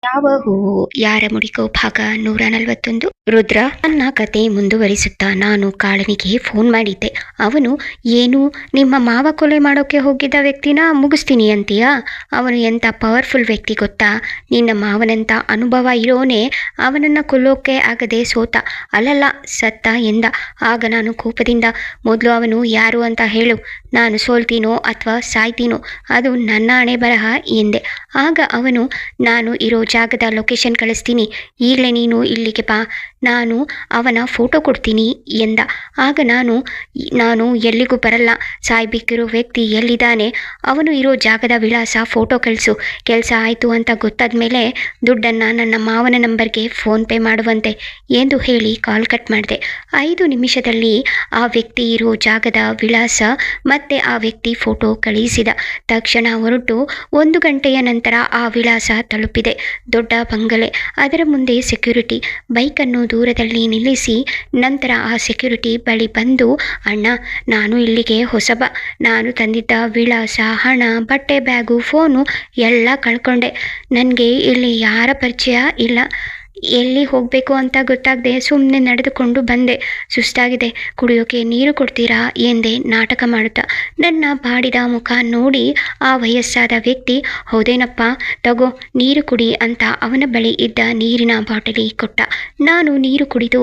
ಯಾವ ಹೂವು ಯಾರ ಮುಡಿಕೋ ಭಾಗ 141. ರುದ್ರ ನನ್ನ ಕತೆ ಮುಂದುವರಿಸುತ್ತಾ ನಾನು ಕಾಳನಿಗೆ ಫೋನ್ ಮಾಡಿದ್ದೆ. ಅವನು, ಏನು ನಿಮ್ಮ ಮಾವ ಕೊಲೆ ಮಾಡೋಕೆ ಹೋಗಿದ್ದ ವ್ಯಕ್ತಿನ ಮುಗಿಸ್ತೀನಿ ಅಂತೀಯಾ? ಅವನು ಎಂಥ ಪವರ್ಫುಲ್ ವ್ಯಕ್ತಿ ಗೊತ್ತಾ? ನಿನ್ನ ಮಾವನಂತ ಅನುಭವ ಇರೋನೇ ಅವನನ್ನು ಕೊಲ್ಲೋಕೆ ಆಗದೆ ಸೋತ, ಅಲ್ಲಲ್ಲ ಸತ್ತ ಎಂದ. ಆಗ ನಾನು ಕೋಪದಿಂದ, ಮೊದಲು ಅವನು ಯಾರು ಅಂತ ಹೇಳು, ನಾನು ಸೋಲ್ತೀನೋ ಅಥವಾ ಸಾಯ್ತೀನೋ ಅದು ನನ್ನ ಹಣೆ ಬರಹ ಎಂದೆ. ಆಗ ಅವನು, ನಾನು ಇರೋ ಜಾಗದ ಲೊಕೇಶನ್ ಕಳಿಸ್ತೀನಿ, ಈಗಲೇ ನೀನು ಇಲ್ಲಿಗೆ ಬಾ, ನಾನು ಅವನ ಫೋಟೋ ಕೊಡ್ತೀನಿ ಎಂದ. ಆಗ ನಾನು ಎಲ್ಲಿಗೂ ಬರಲ್ಲ, ಸಾಯ್ಬೇಕಿರೋ ವ್ಯಕ್ತಿ ಎಲ್ಲಿದ್ದಾನೆ, ಅವನು ಇರೋ ಜಾಗದ ವಿಳಾಸ ಫೋಟೋ ಕಳಿಸು, ಕೆಲಸ ಆಯಿತು ಅಂತ ಗೊತ್ತಾದ ಮೇಲೆ ದುಡ್ಡನ್ನು ನನ್ನ ಮಾವನ ನಂಬರ್ಗೆ ಫೋನ್ಪೇ ಮಾಡುವಂತೆ ಎಂದು ಹೇಳಿ ಕಾಲ್ ಕಟ್ ಮಾಡಿದೆ. 5 ನಿಮಿಷದಲ್ಲಿ ಆ ವ್ಯಕ್ತಿ ಇರೋ ಜಾಗದ ವಿಳಾಸ ಮತ್ತೆ ಆ ವ್ಯಕ್ತಿ ಫೋಟೋ ಕಳುಹಿಸಿದ. ತಕ್ಷಣ ಹೊರಟು 1 ಗಂಟೆಯ ನಂತರ ಆ ವಿಳಾಸ ತಲುಪಿದೆ. ದೊಡ್ಡ ಬಂಗಲೆ, ಅದರ ಮುಂದೆ ಸೆಕ್ಯೂರಿಟಿ. ಬೈಕನ್ನು ದೂರದಲ್ಲಿ ನಿಲ್ಲಿಸಿ ನಂತರ ಆ ಸೆಕ್ಯೂರಿಟಿ ಬಳಿ ಬಂದು, ಅಣ್ಣ, ನಾನು ಇಲ್ಲಿಗೆ ಹೊಸಬ, ನಾನು ತಂದಿದ್ದ ವಿಳಾಸ, ಹಣ, ಬಟ್ಟೆ, ಬ್ಯಾಗು, ಫೋನು ಎಲ್ಲ ಕಳ್ಕೊಂಡೆ. ನನಗೆ ಇಲ್ಲಿ ಯಾರ ಪರಿಚಯ ಇಲ್ಲ, ಎಲ್ಲಿ ಹೋಗಬೇಕು ಅಂತ ಗೊತ್ತಾಗದೆ ಸುಮ್ಮನೆ ನಡೆದುಕೊಂಡು ಬಂದೆ, ಸುಸ್ತಾಗಿದೆ, ಕುಡಿಯೋಕೆ ನೀರು ಕೊಡ್ತೀರಾ ಎಂದೆ ನಾಟಕ ಮಾಡುತ್ತಾ. ನನ್ನ ಬಾಡಿದ ಮುಖ ನೋಡಿ ಆ ವಯಸ್ಸಾದ ವ್ಯಕ್ತಿ, ಹೌದೇನಪ್ಪ, ತಗೋ ನೀರು ಕುಡಿ ಅಂತ ಅವನ ಬಳಿ ಇದ್ದ ನೀರಿನ ಬಾಟಲಿ ಕೊಟ್ಟ. ನಾನು ನೀರು ಕುಡಿದು,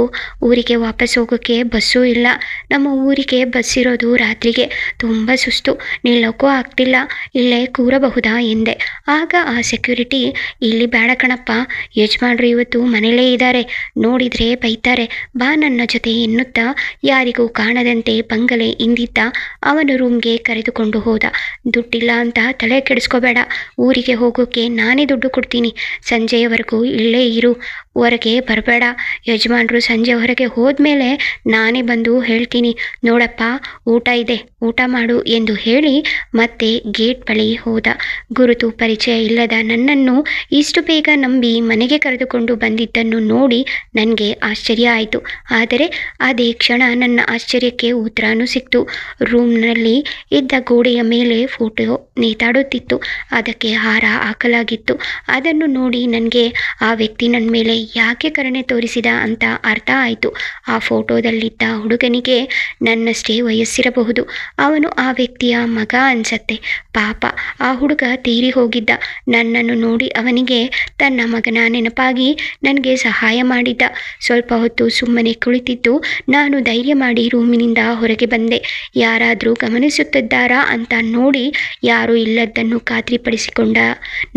ಊರಿಗೆ ವಾಪಸ್ ಹೋಗೋಕ್ಕೆ ಬಸ್ಸೂ ಇಲ್ಲ, ನಮ್ಮ ಊರಿಗೆ ಬಸ್ ಇರೋದು ರಾತ್ರಿಗೆ, ತುಂಬ ಸುಸ್ತು, ನಿಲ್ಲೋಕ್ಕೂ ಆಗ್ತಿಲ್ಲ, ಇಲ್ಲೇ ಕೂರಬಹುದಾ ಎಂದೆ. ಆಗ ಆ ಸೆಕ್ಯೂರಿಟಿ, ಇಲ್ಲಿ ಬೇಡ ಕಣಪ್ಪ, ಯಜಮಾನ್ರು ಇವತ್ತು ಮನೇಲೇ ಇದ್ದಾರೆ, ನೋಡಿದ್ರೆ ಬೈತಾರೆ, ಬಾ ನನ್ನ ಜೊತೆ ಎನ್ನುತ್ತಾ ಯಾರಿಗೂ ಕಾಣದಂತೆ ಬಂಗಲೆ ಇಂದಿದ್ದ ಅವನ ರೂಮ್ಗೆ ಕರೆದುಕೊಂಡು ಹೋದ. ದುಡ್ಡಿಲ್ಲ ಅಂತ ತಲೆ ಕೆಡಿಸ್ಕೋಬೇಡ, ಊರಿಗೆ ಹೋಗೋಕೆ ನಾನೇ ದುಡ್ಡು ಕೊಡ್ತೀನಿ, ಸಂಜೆಯವರೆಗೂ ಇಲ್ಲೇ ಇರು, ಹೊರಗೆ ಬರಬೇಡ, ಯಜಮಾನ್ರು ಸಂಜೆ ಹೊರಗೆ ಹೋದ್ಮೇಲೆ ನಾನೇ ಬಂದು ಹೇಳ್ತೀನಿ, ನೋಡಪ್ಪ ಊಟ ಇದೆ, ಊಟ ಮಾಡು ಎಂದು ಹೇಳಿ ಮತ್ತೆ ಗೇಟ್ ಬಳಿ ಹೋದ. ಗುರುತು ಪರಿಚಯ ಇಲ್ಲದ ನನ್ನನ್ನು ಇಷ್ಟು ಬೇಗ ನಂಬಿ ಮನೆಗೆ ಕರೆದುಕೊಂಡು ಬಂದಿದ್ದನ್ನು ನೋಡಿ ನನಗೆ ಆಶ್ಚರ್ಯ ಆಯಿತು. ಆದರೆ ಅದೇ ಕ್ಷಣ ನನ್ನ ಆಶ್ಚರ್ಯಕ್ಕೆ ಉತ್ತರನೂ ಸಿಕ್ತು. ರೂಮ್ನಲ್ಲಿ ಇದ್ದ ಗೋಡೆಯ ಮೇಲೆ ಫೋಟೋ ನೇತಾಡುತ್ತಿತ್ತು, ಅದಕ್ಕೆ ಹಾರ ಹಾಕಲಾಗಿತ್ತು. ಅದನ್ನು ನೋಡಿ ನನಗೆ ಆ ವ್ಯಕ್ತಿ ನನ್ನ ಮೇಲೆ ಯಾಕೆ ಕರುಣೆ ತೋರಿಸಿದ ಅಂತ ಅರ್ಥ ಆಯಿತು. ಆ ಫೋಟೋದಲ್ಲಿದ್ದ ಹುಡುಗನಿಗೆ ನನ್ನಷ್ಟೇ ವಯಸ್ಸಿರಬಹುದು, ಅವನು ಆ ವ್ಯಕ್ತಿಯ ಮಗ ಅನ್ಸತ್ತೆ. ಪಾಪ ಆ ಹುಡುಗ ತೀರಿ ಹೋಗಿದ್ದ. ನನ್ನನ್ನು ನೋಡಿ ಅವನಿಗೆ ತನ್ನ ಮಗನ ನೆನಪಾಗಿ ನನಗೆ ಸಹಾಯ ಮಾಡಿದ್ದ. ಸ್ವಲ್ಪ ಹೊತ್ತು ಸುಮ್ಮನೆ ಕುಳಿತಿದ್ದು ನಾನು ಧೈರ್ಯ ಮಾಡಿ ರೂಮಿನಿಂದ ಹೊರಗೆ ಬಂದೆ. ಯಾರಾದರೂ ಗಮನಿಸುತ್ತಿದ್ದಾರಾ ಅಂತ ನೋಡಿ ಯಾರೂ ಇಲ್ಲದ್ದನ್ನು ಖಾತ್ರಿಪಡಿಸಿಕೊಂಡ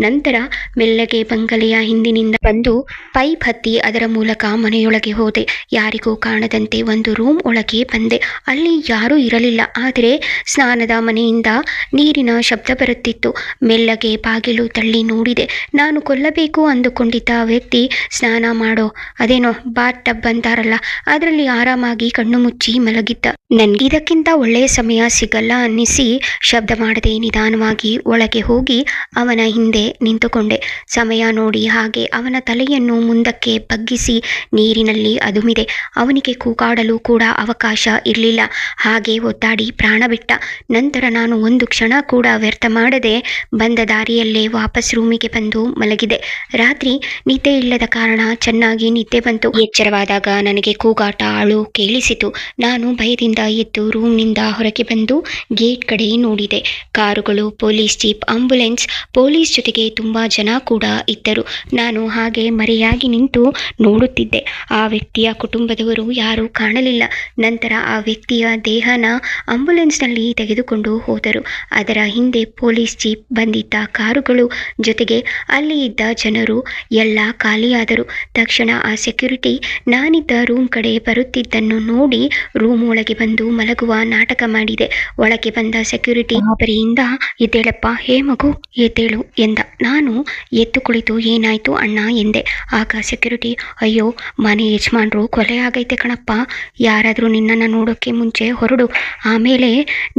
ನಂತರ ಮೆಲ್ಲಗೆ ಬಂಗಲೆಯ ಹಿಂದಿನಿಂದ ಬಂದು ಪೈಪ್ ಹತ್ತಿ ಅದರ ಮೂಲಕ ಮನೆಯೊಳಗೆ ಹೋದೆ. ಯಾರಿಗೂ ಕಾಣದಂತೆ ಒಂದು ರೂಮ್ ಒಳಗೆ ಬಂದೆ. ಅಲ್ಲಿ ಯಾರೂ ಇರಲಿಲ್ಲ, ಆದರೆ ಸ್ನಾನದ ಮನೆಯಿಂದ ನೀರಿನ ಶಬ್ದ ಬರುತ್ತಿತ್ತು. ಮೆಲ್ಲಗೆ ಬಾಗಿಲು ತಳ್ಳಿ ನೋಡಿದೆ. ನಾನು ಕೊಲ್ಲಬೇಕು ಅಂದುಕೊಂಡಿದ್ದ ವ್ಯಕ್ತಿ ಸ್ನಾನ ಮಾಡೋ ಅದೇನೋ ಬಾತ್ ಟಬ್ ಅಂತಾರಲ್ಲ, ಅದರಲ್ಲಿ ಆರಾಮಾಗಿ ಕಣ್ಣು ಮುಚ್ಚಿ ಮಲಗಿದ್ದ. ನನಗಿದಕ್ಕಿಂತ ಒಳ್ಳೆಯ ಸಮಯ ಸಿಗಲ್ಲ ಅನ್ನಿಸಿ ಶಬ್ದ ಮಾಡದೆ ನಿಧಾನವಾಗಿ ಒಳಗೆ ಹೋಗಿ ಅವನ ಹಿಂದೆ ನಿಂತುಕೊಂಡೆ. ಸಮಯ ನೋಡಿ ಹಾಗೆ ಅವನ ತಲೆಯನ್ನು ಮುಂದಕ್ಕೆ ಬಗ್ಗಿಸಿ ನೀರಿನಲ್ಲಿ ಅದುಮಿದೆ. ಅವನಿಗೆ ಕೂಗಾಡಲು ಕೂಡ ಅವಕಾಶ ಇರಲಿಲ್ಲ, ಹಾಗೆ ಒದ್ದಾಡಿ ಪ್ರಾಣ ಬಿಟ್ಟ. ನಂತರ ನಾನು ಒಂದು ಕ್ಷಣ ಕೂಡ ವ್ಯರ್ಥ ಮಾಡದೆ ಬಂದ ದಾರಿಯಲ್ಲೇ ವಾಪಸ್ ರೂಮಿಗೆ ಬಂದು ಮಲಗಿದೆ. ರಾತ್ರಿ ನಿದ್ದೆ ಇಲ್ಲದ ಕಾರಣ ಚೆನ್ನಾಗಿ ನಿದ್ದೆ ಬಂತು. ಎಚ್ಚರವಾದಾಗ ನನಗೆ ಕೂಗಾಟ, ಅಳು ಕೇಳಿಸಿತು. ನಾನು ಭಯದಿಂದ ಎದ್ದು ರೂಮ್ನಿಂದ ಹೊರಗೆ ಬಂದು ಗೇಟ್ ಕಡೆ ನೋಡಿದೆ. ಕಾರುಗಳು, ಪೊಲೀಸ್ ಜೀಪ್, ಆಂಬ್ಯುಲೆನ್ಸ್, ಪೊಲೀಸ್ ಜೊತೆಗೆ ತುಂಬಾ ಜನ ಕೂಡ ಇದ್ದರು. ನಾನು ಹಾಗೆ ಮರೆಯಾಗಿ ನಿಂತು ನೋಡುತ್ತಿದ್ದೆ. ಆ ವ್ಯಕ್ತಿಯ ಕುಟುಂಬದವರು ಯಾರೂ ಕಾಣಲಿಲ್ಲ. ನಂತರ ಆ ವ್ಯಕ್ತಿಯ ದೇಹನ ಆಂಬ್ಯುಲೆನ್ಸ್ನಲ್ಲಿ ತೆಗೆದುಕೊಂಡು ಹೋದರು. ಅದರ ಹಿಂದೆ ಪೊಲೀಸ್ ಜೀಪ್, ಬಂದಿದ್ದ ಕಾರುಗಳು ಜೊತೆಗೆ ಅಲ್ಲಿ ಇದ್ದ ಜನರು ಎಲ್ಲ ಖಾಲಿಯಾದರು. ತಕ್ಷಣ ಆ ಸೆಕ್ಯೂರಿಟಿ ನಾನಿದ್ದ ರೂಮ್ ಕಡೆ ಬರುತ್ತಿದ್ದನ್ನು ನೋಡಿ ರೂಮ್ ಒಳಗೆ ಬಂದು ಮಲಗುವ ನಾಟಕ ಮಾಡಿದೆ. ಒಳಗೆ ಬಂದ ಸೆಕ್ಯೂರಿಟಿ ಗಾಬರಿಯಿಂದ, ಎದ್ದೇಳಪ್ಪ, ಹೇ ಮಗು ಎದ್ದೇಳು ಎಂದ. ನಾನು ಎದ್ದು ಕುಳಿತು, ಏನಾಯ್ತು ಅಣ್ಣ ಎಂದೆ. ಆಗ ಸೆಕ್ಯೂರಿಟಿ, ಅಯ್ಯೋ ಮನೆ ಯಜಮಾನ್ರು ಕೊಲೆ ಆಗೈತೆ ಕಣಪ್ಪ, ಯಾರಾದರೂ ನಿನ್ನನ್ನು ನೋಡೋಕ್ಕೆ ಮುಂಚೆ ಹೊರಡು, ಆಮೇಲೆ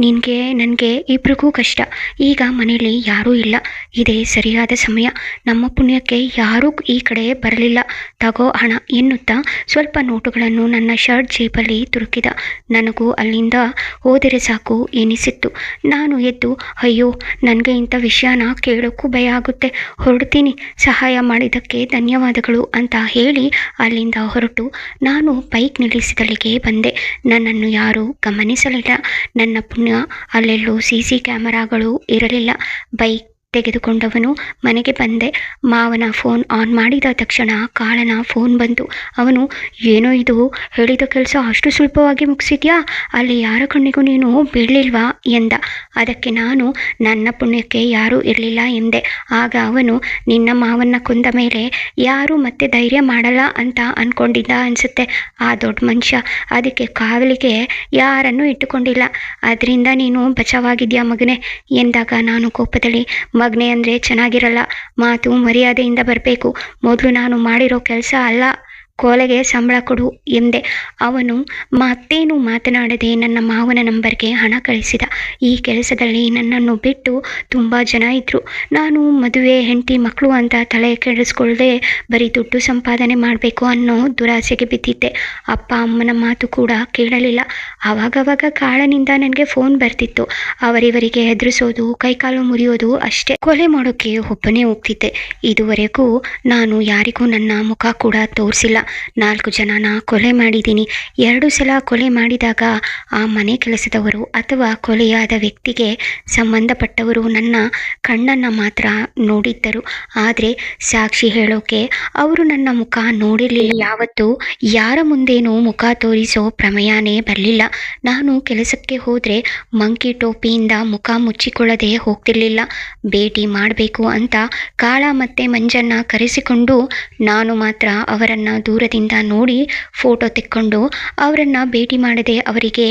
ನಿನಗೆ ನನಗೆ ಇಬ್ರಿಗೂ ಕಷ್ಟ. ಈಗ ಮನೇಲಿ ಯಾರೂ ಇಲ್ಲ, ಇದೇ ಸರಿಯಾದ ಸಮಯ. ನಮ್ಮ ಪುಣ್ಯಕ್ಕೆ ಯಾರೂ ಈ ಕಡೆ ಬರಲಿಲ್ಲ. ತಗೋ ಹಣ ಎನ್ನುತ್ತಾ ಸ್ವಲ್ಪ ನೋಟುಗಳನ್ನು ನನ್ನ ಶರ್ಟ್ ಜೇಬಲ್ಲಿ ತುರುಕಿದ. ನನಗೂ ಅಲ್ಲಿಂದ ಹೋದರೆ ಸಾಕು ಎನಿಸಿತ್ತು. ನಾನು ಎದ್ದು, ಅಯ್ಯೋ ನನಗೆ ಇಂಥ ವಿಷಯನ ಕೇಳೋಕ್ಕೂ ಭಯ ಆಗುತ್ತೆ, ಹೊರಡ್ತೀನಿ, ಸಹಾಯ ಮಾಡಿದ್ದಕ್ಕೆ ಧನ್ಯವಾದಗಳು ಅಂತ ಹೇಳಿ ಅಲ್ಲಿಂದ ಹೊರಟು ನಾನು ಬೈಕ್ ನಿಲ್ಲಿಸಿದಲ್ಲಿಗೆ ಬಂದೆ. ನನ್ನನ್ನು ಯಾರೂ ಗಮನಿಸಲಿಲ್ಲ. ನನ್ನ ಪುಣ್ಯ ಅಲ್ಲೆಲ್ಲೂ CC ಕ್ಯಾಮರಾಗಳು ಇರಲಿಲ್ಲ. ಬೈಕ್ ತೆಗೆದುಕೊಂಡವನು ಮನೆಗೆ ಬಂದೆ. ಮಾವನ ಫೋನ್ ಆನ್ ಮಾಡಿದ ತಕ್ಷಣ ಕಾಳನ ಫೋನ್ ಬಂತು. ಅವನು, ಏನೋ ಇದು, ಹೇಳಿದ ಕೆಲಸ ಅಷ್ಟು ಸುಲಭವಾಗಿ ಮುಗಿಸಿದ್ಯಾ, ಅಲ್ಲಿ ಯಾರ ಕಣ್ಣಿಗೂ ನೀನು ಬೀಳಲಿಲ್ವಾ ಎಂದ. ಅದಕ್ಕೆ ನಾನು ನನ್ನ ಪುಣ್ಯಕ್ಕೆ ಯಾರೂ ಇರಲಿಲ್ಲ ಎಂದೆ. ಆಗ ಅವನು, ನಿನ್ನ ಮಾವನ್ನ ಕೊಂದ ಮೇಲೆ ಯಾರೂ ಮತ್ತೆ ಧೈರ್ಯ ಮಾಡಲ್ಲ ಅಂತ ಅಂದ್ಕೊಂಡಿದ್ದ ಅನಿಸುತ್ತೆ ಆ ದೊಡ್ಡ ಮನುಷ್ಯ. ಅದಕ್ಕೆ ಕಾವಲಿಗೆ ಯಾರನ್ನೂ ಇಟ್ಟುಕೊಂಡಿಲ್ಲ. ಅದರಿಂದ ನೀನು ಬಚಾವಾಗಿದ್ಯಾ ಮಗನೇ ಎಂದಾಗ ನಾನು ಕೋಪದಲ್ಲಿ, ಮಗನೇ ಅಂದರೆ ಚೆನ್ನಾಗಿರಲ್ಲ, ಮಾತು ಮರ್ಯಾದೆಯಿಂದ ಬರಬೇಕು, ಮೊದಲು ನಾನು ಮಾಡಿರೋ ಕೆಲಸ ಅಲ್ಲ, ಕೊಲೆಗೆ ಸಂಬಳ ಕೊಡು ಎಂದೆ. ಅವನು ಮತ್ತೇನು ಮಾತನಾಡದೆ ನನ್ನ ಮಾವನ ನಂಬರ್ಗೆ ಹಣ ಕಳಿಸಿದ. ಈ ಕೆಲಸದಲ್ಲಿ ನನ್ನನ್ನು ಬಿಟ್ಟು ತುಂಬ ಜನ ಇದ್ದರು. ನಾನು ಮದುವೆ, ಹೆಂಡತಿ, ಮಕ್ಕಳು ಅಂತ ತಲೆ ಕೆಡಿಸ್ಕೊಳ್ಳದೆ ಬರೀ ದುಡ್ಡು ಸಂಪಾದನೆ ಮಾಡಬೇಕು ಅನ್ನೋ ದುರಾಸೆಗೆ ಬಿದ್ದಿದ್ದೆ. ಅಪ್ಪ ಅಮ್ಮನ ಮಾತು ಕೂಡ ಕೇಳಲಿಲ್ಲ. ಆವಾಗವಾಗ ಕಾಳನಿಂದ ನನಗೆ ಫೋನ್ ಬರ್ತಿತ್ತು. ಅವರಿವರಿಗೆ ಹೆದರಿಸೋದು, ಕೈಕಾಲು ಮುರಿಯೋದು ಅಷ್ಟೇ. ಕೊಲೆ ಮಾಡೋಕ್ಕೆ ಒಬ್ಬನೇ ಹೋಗ್ತಿದ್ದೆ. ಇದುವರೆಗೂ ನಾನು ಯಾರಿಗೂ ನನ್ನ ಮುಖ ಕೂಡ ತೋರಿಸಿಲ್ಲ. 4 ಜನನ ಕೊಲೆ ಮಾಡಿದ್ದೀನಿ. 2 ಸಲ ಕೊಲೆ ಮಾಡಿದಾಗ ಆ ಮನೆ ಕೆಲಸದವರು ಅಥವಾ ಕೊಲೆಯಾದ ವ್ಯಕ್ತಿಗೆ ಸಂಬಂಧಪಟ್ಟವರು ನನ್ನ ಕಣ್ಣನ್ನು ಮಾತ್ರ ನೋಡಿದ್ದರು. ಆದರೆ ಸಾಕ್ಷಿ ಹೇಳೋಕೆ ಅವರು ನನ್ನ ಮುಖ ನೋಡಿರಲಿಲ್ಲ. ಯಾವತ್ತೂ ಯಾರ ಮುಂದೇನೂ ಮುಖ ತೋರಿಸೋ ಪ್ರಮೇಯನೇ ಬರಲಿಲ್ಲ. ನಾನು ಕೆಲಸಕ್ಕೆ ಹೋದರೆ ಮಂಕಿ ಟೋಪಿಯಿಂದ ಮುಖ ಮುಚ್ಚಿಕೊಳ್ಳದೆ ಹೋಗ್ತಿರ್ಲಿಲ್ಲ. ಭೇಟಿ ಮಾಡಬೇಕು ಅಂತ ಕಾಳ ಮತ್ತು ಮಂಜನ್ನ ಕರೆಸಿಕೊಂಡು ನಾನು ಮಾತ್ರ ಅವರನ್ನು ದೂರದಿಂದ ನೋಡಿ ಫೋಟೋ ತೆಕ್ಕೊಂಡು ಅವರನ್ನು ಭೇಟಿ ಮಾಡದೆ ಅವರಿಗೆ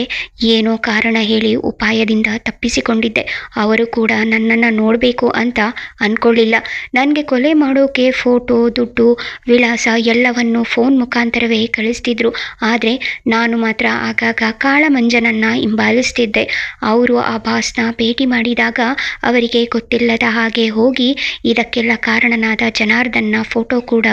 ಏನೋ ಕಾರಣ ಹೇಳಿ ಉಪಾಯದಿಂದ ತಪ್ಪಿಸಿಕೊಂಡಿದ್ದೆ. ಅವರು ಕೂಡ ನನ್ನನ್ನು ನೋಡಬೇಕು ಅಂತ ಅಂದ್ಕೊಳ್ಳಿಲ್ಲ. ನನಗೆ ಕೊಲೆ ಮಾಡೋಕೆ ಫೋಟೋ, ದುಡ್ಡು, ವಿಳಾಸ ಎಲ್ಲವನ್ನು ಫೋನ್ ಮುಖಾಂತರವೇ ಕಳಿಸ್ತಿದ್ರು. ಆದರೆ ನಾನು ಮಾತ್ರ ಆಗಾಗ ಕಾಳ ಮಂಜನನ್ನು ಹಿಂಬಾಲಿಸ್ತಿದ್ದೆ. ಅವರು ಆ ಬಾಸ್ನ ಭೇಟಿ ಮಾಡಿದಾಗ ಅವರಿಗೆ ಗೊತ್ತಿಲ್ಲದ ಹಾಗೆ ಹೋಗಿ ಇದಕ್ಕೆಲ್ಲ ಕಾರಣನಾದ ಜನಾರ್ದನ್ನ ಫೋಟೋ ಕೂಡ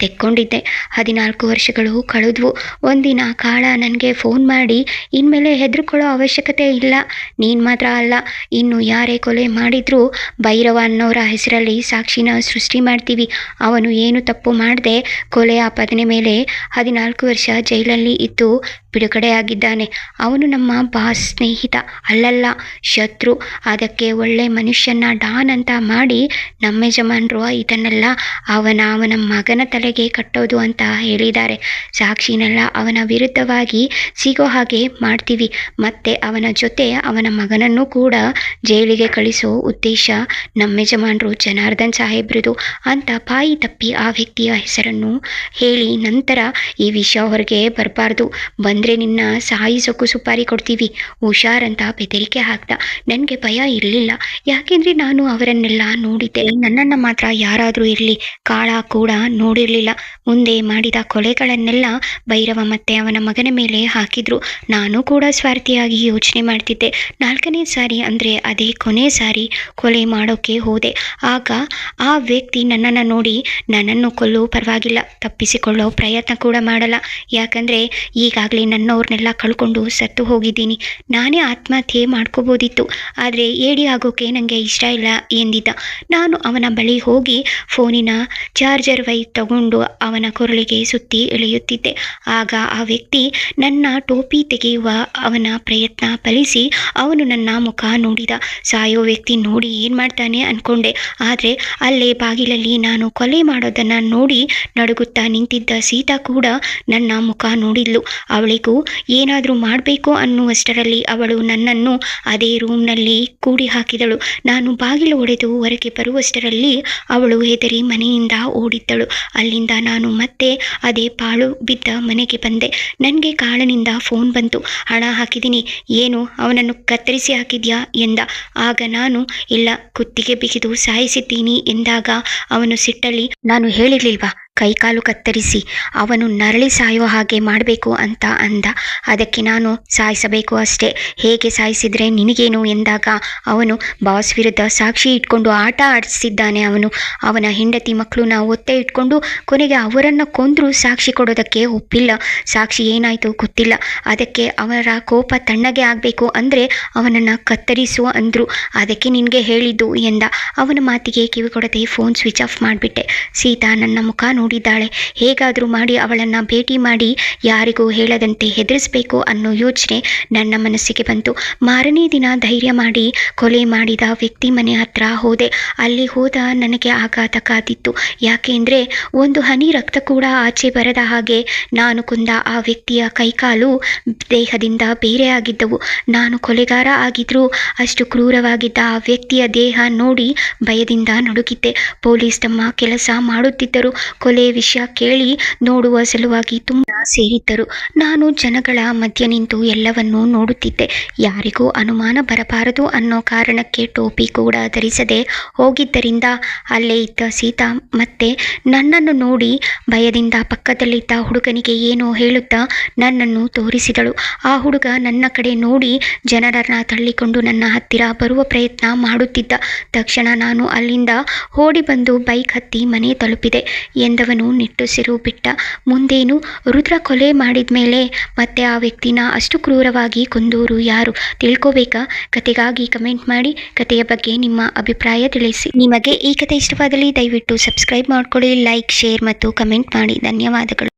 ತೆಕ್ಕೊಂಡಿದ್ದೆ. 14 ವರ್ಷಗಳು ಕಳೆದ್ವು. ಒಂದಿನ ಕಾಳ ನನಗೆ ಫೋನ್ ಮಾಡಿ, ಇನ್ಮೇಲೆ ಹೆದರ್ಕೊಳ್ಳೋ ಅವಶ್ಯಕತೆ ಇಲ್ಲ, ನೀನು ಮಾತ್ರ ಅಲ್ಲ, ಇನ್ನು ಯಾರೇ ಕೊಲೆ ಮಾಡಿದ್ರೂ ಭೈರವ ಅನ್ನೋರ ಹೆಸರಲ್ಲಿ ಸಾಕ್ಷಿನ ಸೃಷ್ಟಿ ಮಾಡ್ತೀವಿ. ಅವನು ಏನು ತಪ್ಪು ಮಾಡದೆ ಕೊಲೆ ಆಪಾದನೆ ಮೇಲೆ 14 ವರ್ಷ ಜೈಲಲ್ಲಿ ಇದ್ದು ಬಿಡುಗಡೆಯಾಗಿದ್ದಾನೆ. ಅವನು ನಮ್ಮ ಬಾಸ್ ಸ್ನೇಹಿತ ಅಲ್ಲಲ್ಲ, ಶತ್ರು. ಅದಕ್ಕೆ ಒಳ್ಳೆ ಮನುಷ್ಯನ ಡಾನ್ ಅಂತ ಮಾಡಿ ನಮ್ಮ ಯಜಮಾನರು ಇದನ್ನೆಲ್ಲ ಅವನ ಮಗನ ತಲೆಗೆ ಕಟ್ಟೋದು ಅಂತ ಹೇಳಿದ್ದಾರೆ. ಸಾಕ್ಷಿನೆಲ್ಲ ಅವನ ವಿರುದ್ಧವಾಗಿ ಸಿಗೋ ಹಾಗೆ ಮಾಡ್ತೀವಿ. ಮತ್ತೆ ಅವನ ಜೊತೆ ಅವನ ಮಗನನ್ನು ಕೂಡ ಜೈಲಿಗೆ ಕಳಿಸೋ ಉದ್ದೇಶ ನಮ್ಮ ಯಜಮಾನರು ಜನಾರ್ದನ್ ಸಾಹೇಬ್ರದು ಅಂತ ಬಾಯಿ ತಪ್ಪಿ ಆ ವ್ಯಕ್ತಿಯ ಹೆಸರನ್ನು ಹೇಳಿ ನಂತರ ಈ ವಿಷಯ ಹೊರಗೆ ಬರಬಾರ್ದು, ಬಂದರೆ ನಿನ್ನ ಸಾಯಿಸೋಕ್ಕೂ ಸುಪಾರಿ ಕೊಡ್ತೀವಿ, ಹುಷಾರಂತ ಬೆದರಿಕೆ ಹಾಕ್ದ. ನನಗೆ ಭಯ ಇರಲಿಲ್ಲ, ಯಾಕೆಂದರೆ ನಾನು ಅವರನ್ನೆಲ್ಲ ನೋಡಿದ್ದೆ. ನನ್ನನ್ನು ಮಾತ್ರ ಯಾರಾದರೂ ಇರಲಿ, ಕಾಳ ಕೂಡ ನೋಡಿರಲಿಲ್ಲ. ಮುಂದೆ ಮಾಡಿದ ಕೊಲೆಗಳನ್ನೆಲ್ಲ ಭೈರವ ಮತ್ತೆ ಅವನ ಮಗನ ಮೇಲೆ ಹಾಕಿದ್ರು. ನಾನು ಕೂಡ ಸ್ವಾರ್ಥಿಯಾಗಿ ಯೋಚನೆ ಮಾಡ್ತಿದ್ದೆ. 4ನೇ ಸಾರಿ ಅಂದರೆ ಅದೇ ಕೊನೆ ಸಾರಿ ಕೊಲೆ ಮಾಡೋಕ್ಕೆ ಹೋದೆ. ಆಗ ಆ ವ್ಯಕ್ತಿ ನನ್ನನ್ನು ನೋಡಿ, ನನ್ನನ್ನು ಕೊಲ್ಲೋ ಪರವಾಗಿಲ್ಲ, ತಪ್ಪಿಸಿಕೊಳ್ಳೋ ಪ್ರಯತ್ನ ಕೂಡ ಮಾಡಲ್ಲ, ಯಾಕಂದರೆ ಈಗಾಗಲೇ ನನ್ನವ್ರನ್ನೆಲ್ಲ ಕಳ್ಕೊಂಡು ಸತ್ತು ಹೋಗಿದ್ದೀನಿ, ನಾನೇ ಆತ್ಮಹತ್ಯೆ ಮಾಡ್ಕೋಬೋದಿತ್ತು, ಆದರೆ ಏಡಿ ಆಗೋಕ್ಕೆ ನನಗೆ ಇಷ್ಟ ಇಲ್ಲ ಎಂದಿದ್ದ. ನಾನು ಅವನ ಬಳಿ ಹೋಗಿ ಫೋನಿನ ಚಾರ್ಜರ್ ವೈರ್ ತಗೊಂಡು ಅವನ ಕೊರಳಿಗೆ ಸುತ್ತಿ ಎಳೆಯುತ್ತಿದ್ದೆ. ಆಗ ಆ ವ್ಯಕ್ತಿ ನನ್ನ ಟೋಪಿ ತೆಗೆಯುವ ಅವನ ಪ್ರಯತ್ನ ಫಲಿಸಿ ಅವನು ನನ್ನ ಮುಖ ನೋಡಿದ. ಸಾಯೋ ವ್ಯಕ್ತಿ ನೋಡಿ ಏನು ಮಾಡ್ತಾನೆ ಅಂದ್ಕೊಂಡೆ. ಆದರೆ ಅಲ್ಲೇ ಬಾಗಿಲಲ್ಲಿ ನಾನು ಕೊಲೆ ಮಾಡೋದನ್ನು ನೋಡಿ ನಡುಗುತ್ತಾ ನಿಂತಿದ್ದ ಸೀತಾ ಕೂಡ ನನ್ನ ಮುಖ ನೋಡಿದ್ಲು. ಅವಳಿಗೂ ಏನಾದರೂ ಮಾಡಬೇಕು ಅನ್ನುವಷ್ಟರಲ್ಲಿ ಅವಳು ನನ್ನನ್ನು ಅದೇ ರೂಮ್ನಲ್ಲಿ ಕೂಡಿ ಹಾಕಿದಳು. ನಾನು ಬಾಗಿಲು ಒಡೆದು ಹೊರಗೆ ಬರುವಷ್ಟರಲ್ಲಿ ಅವಳು ಹೆದರಿ ಮನೆಯಿಂದ ಓಡಿದ್ದಳು. ಅಲ್ಲಿಂದ ನಾನು ಮತ್ತೆ ಅದೇ ಪಾಳು ಬಿದ್ದ ಮನೆಗೆ ಬಂದೆ. ನನಗೆ ಕಾಳನಿಂದ ಫೋನ್ ಬಂತು. ಹಣ ಹಾಕಿದ್ದೀನಿ, ಏನು ಅವನನ್ನು ಕತ್ತರಿಸಿ ಹಾಕಿದ್ಯಾ ಎಂದ. ಆಗ ನಾನು ಇಲ್ಲ, ಕುತ್ತಿಗೆ ಬಿಗಿದು ಸಾಯಿಸಿದ್ದೀನಿ ಎಂದಾಗ ಅವನು ಸಿಟ್ಟಲ್ಲಿ, ನಾನು ಹೇಳಿರ್ಲಿಲ್ವಾ ಕೈಕಾಲು ಕತ್ತರಿಸಿ ಅವನು ನರಳಿ ಸಾಯೋ ಹಾಗೆ ಮಾಡಬೇಕು ಅಂತ ಅಂದ. ಅದಕ್ಕೆ ನಾನು ಸಾಯಿಸಬೇಕು ಅಷ್ಟೇ, ಹೇಗೆ ಸಾಯಿಸಿದರೆ ನಿನಗೇನು ಎಂದಾಗ ಅವನು ಬಾಸ್ ವಿರುದ್ಧ ಸಾಕ್ಷಿ ಇಟ್ಕೊಂಡು ಆಟ ಆಡಿಸಿದ್ದಾನೆ. ಅವನ ಹೆಂಡತಿ ಮಕ್ಕಳನ್ನ ಒತ್ತೆ ಇಟ್ಕೊಂಡು ಕೊನೆಗೆ ಅವರನ್ನು ಕೊಂದರೂ ಸಾಕ್ಷಿ ಕೊಡೋದಕ್ಕೆ ಒಪ್ಪಿಲ್ಲ. ಸಾಕ್ಷಿ ಏನಾಯಿತು ಗೊತ್ತಿಲ್ಲ. ಅದಕ್ಕೆ ಅವರ ಕೋಪ ತಣ್ಣಗೆ ಆಗಬೇಕು ಅಂದರೆ ಅವನನ್ನು ಕತ್ತರಿಸು ಅಂದರು. ಅದಕ್ಕೆ ನಿನಗೆ ಹೇಳಿದ್ದು ಎಂದ. ಅವನ ಮಾತಿಗೆ ಕಿವಿಗೊಡದೆ ಫೋನ್ ಸ್ವಿಚ್ ಆಫ್ ಮಾಡಿಬಿಟ್ಟೆ. ಸೀತಾ ನನ್ನ ಮುಖ ನೋಡಿದ್ದಾಳೆ. ಹೇಗಾದರೂ ಮಾಡಿ ಅವಳನ್ನು ಭೇಟಿ ಮಾಡಿ ಯಾರಿಗೂ ಹೇಳದಂತೆ ಹೆದರಿಸಬೇಕು ಅನ್ನೋ ಯೋಚನೆ ನನ್ನ ಮನಸ್ಸಿಗೆ ಬಂತು. ಮಾರನೇ ದಿನ ಧೈರ್ಯ ಮಾಡಿ ಕೊಲೆ ಮಾಡಿದ ವ್ಯಕ್ತಿ ಮನೆ ಹತ್ರ ಹೋದೆ. ಅಲ್ಲಿ ಹೋದ ನನಗೆ ಆಘಾತ ಕಾದಿತ್ತು. ಯಾಕೆಂದರೆ ಒಂದು ಹನಿ ರಕ್ತ ಕೂಡ ಆಚೆ ಬರದ ಹಾಗೆ ನಾನು ಕೊಂದ ಆ ವ್ಯಕ್ತಿಯ ಕೈಕಾಲು ದೇಹದಿಂದ ಬೇರೆಯಾಗಿದ್ದವು. ನಾನು ಕೊಲೆಗಾರ ಆಗಿದ್ರೂ ಅಷ್ಟು ಕ್ರೂರವಾಗಿದ್ದ ಆ ವ್ಯಕ್ತಿಯ ದೇಹ ನೋಡಿ ಭಯದಿಂದ ನಡುಗಿದ್ದೆ. ಪೊಲೀಸ್ ತಮ್ಮ ಕೆಲಸ ಮಾಡುತ್ತಿದ್ದರು. ಕೊಲೆ ವಿಷಯ ಕೇಳಿ ನೋಡುವ ಸಲುವಾಗಿ ತುಂಬ ಸೇರಿದ್ದರು. ನಾನು ಜನಗಳ ಮಧ್ಯ ನಿಂತು ಎಲ್ಲವನ್ನೂ ನೋಡುತ್ತಿದ್ದೆ. ಯಾರಿಗೂ ಅನುಮಾನ ಬರಬಾರದು ಅನ್ನೋ ಕಾರಣಕ್ಕೆ ಟೋಪಿ ಕೂಡ ಧರಿಸದೆ ಹೋಗಿದ್ದರಿಂದ ಅಲ್ಲೇ ಇದ್ದ ಸೀತಾ ಮತ್ತೆ ನನ್ನನ್ನು ನೋಡಿ ಭಯದಿಂದ ಪಕ್ಕದಲ್ಲಿದ್ದ ಹುಡುಗನಿಗೆ ಏನೋ ಹೇಳುತ್ತಾ ನನ್ನನ್ನು ತೋರಿಸಿದಳು. ಆ ಹುಡುಗ ನನ್ನ ಕಡೆ ನೋಡಿ ಜನರನ್ನ ತಳ್ಳಿಕೊಂಡು ನನ್ನ ಹತ್ತಿರ ಬರುವ ಪ್ರಯತ್ನ ಮಾಡುತ್ತಿದ್ದ. ತಕ್ಷಣ ನಾನು ಅಲ್ಲಿಂದ ಓಡಿ ಬಂದು ಬೈಕ್ ಹತ್ತಿ ಮನೆ ತಲುಪಿದೆ ಎಂದವನು ನಿಟ್ಟುಸಿರು ಬಿಟ್ಟ. ಮುಂದೇನು? ರುದ್ರ ಕೊಲೆ ಮಾಡಿದ ಮೇಲೆ ಮತ್ತೆ ಆ ವ್ಯಕ್ತಿನ ಅಷ್ಟು ಕ್ರೂರವಾಗಿ ಕೊಂದೋರು ಯಾರು ತಿಳ್ಕೋಬೇಕಾ? ಕತೆಗಾಗಿ ಕಮೆಂಟ್ ಮಾಡಿ. ಕತೆಯ ಬಗ್ಗೆ ನಿಮ್ಮ ಅಭಿಪ್ರಾಯ ತಿಳಿಸಿ. ನಿಮಗೆ ಈ ಕತೆ ಇಷ್ಟವಾದಲ್ಲಿ ದಯವಿಟ್ಟು ಸಬ್ಸ್ಕ್ರೈಬ್ ಮಾಡ್ಕೊಳ್ಳಿ, ಲೈಕ್, ಶೇರ್ ಮತ್ತು ಕಮೆಂಟ್ ಮಾಡಿ. ಧನ್ಯವಾದಗಳು.